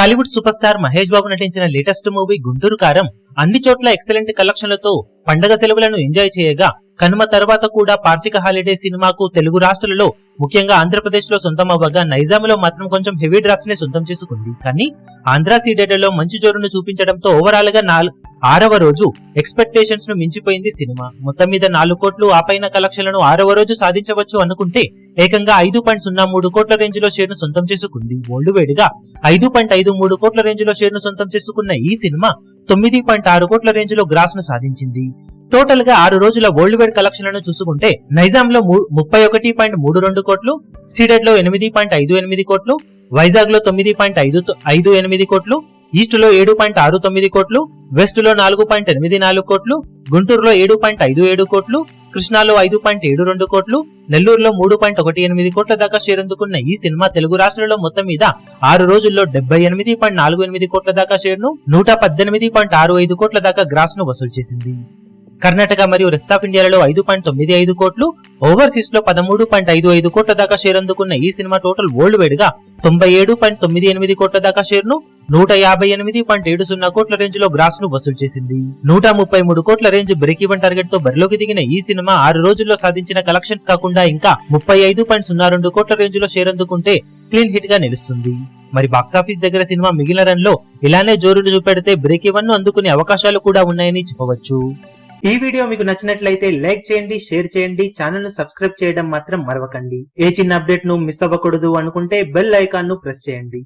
Tollywood super star Mahesh Babu నటించిన latest movie Guntur కారం అన్ని చోట్ల ఎక్సలెంట్ కలెక్షన్లతో పండగ సెలవులను ఎంజాయ్ చేయగా కనుమ తర్వాత కూడా పార్షిక హాలిడే సినిమాకు తెలుగు రాష్ట్రాలలో ముఖ్యంగా ఆంధ్రప్రదేశ్ లో సొంతం అవ్వగా నైజాంలో మాత్రం కొంచెం హెవీ డ్రాప్స్ ని సొంతం చేసుకుంది. కానీ ఆంధ్ర సీడేటలో మంచి జోరును చూపించడంతో ఓవరాల్ గా 6వ రోజు ఎక్స్పెక్టేషన్స్ ను మించిపోయింది సినిమా. మొత్తం మీద 4 కోట్లు ఆ పైన కలెక్షన్లను 6వ రోజు సాధించవచ్చు అనుకుంటే ఏకంగా 5.03 కోట్ల రేంజ్ లో షేర్ ను సొంతం చేసుకుంది. ఓల్డ్ వేడిగా 5.53 కోట్ల రేంజ్ లో షేర్ ను సొంతం చేసుకున్న ఈ సినిమా 9.6 కోట్ల రేంజ్ లో గ్రాస్ ను సాధించింది. టోటల్ గా 6 రోజుల వరల్డ్ వైడ్ కలెక్షన్లను చూసుకుంటే నైజాం లో 31.32 కోట్లు, సీడెడ్ లో 8.58 కోట్లు, వైజాగ్ లో 9.58 కోట్లు, ఈస్ట్ లో 7.69 కోట్లు, వెస్ట్ లో 4.84 కోట్లు, గుంటూరులో 7.57 కోట్లు, కృష్ణాలో 5.72 కోట్లు, నెల్లూరులో 3.18 కోట్ల దాకా షేర్ అందుకున్న ఈ సినిమా తెలుగు రాష్ట్రాలలో మొత్తం మీద 6 రోజుల్లో 78.48 కోట్ల దాకా షేర్ ను 118.65 కోట్ల దాకా గ్రాస్ ను వసూలు చేసింది. కర్ణాటక మరియు రెస్ట్ ఆఫ్ ఇండియాలో 5.95 కోట్లు, ఓవర్సీస్ లో 13.55 కోట్ల దాకా షేర్ అందుకున్న ఈ సినిమా టోటల్ వరల్డ్ వైడ్ గా 97.98 కోట్ల దాకా షేర్ ను 158.70 కోట్ల రేంజ్ లో గ్రాస్ ను వసూలు చేసింది. 133 కోట్ల రేంజ్ బ్రేక్ ఈవెన్ టార్గెట్ తో బరిలోకి దిగిన ఈ సినిమా 6 రోజుల్లో సాధించిన కలెక్షన్స్ కాకుండా ఇంకా 35.02 కోట్ల రేంజ్ లో షేర్ అందుకుంటే క్లీన్ హిట్ గా నిలుస్తుంది. మరి బాక్సాఫీస్ దగ్గర సినిమా మిగిలిన రన్ లో ఇలానే జోరును చూపెడితే బ్రేక్ ఈవెన్ ను అందుకునే అవకాశాలు కూడా ఉన్నాయని చెప్పవచ్చు. ఈ వీడియో మీకు నచ్చినట్లయితే లైక్ చేయండి, షేర్ చేయండి, ఛానల్ ను సబ్స్క్రైబ్ చేయడం మాత్రం మరవకండి. ఏ చిన్న అప్డేట్ ను మిస్ అవ్వకూడదు అనుకుంటే బెల్ ఐకాన్ ను ప్రెస్ చేయండి.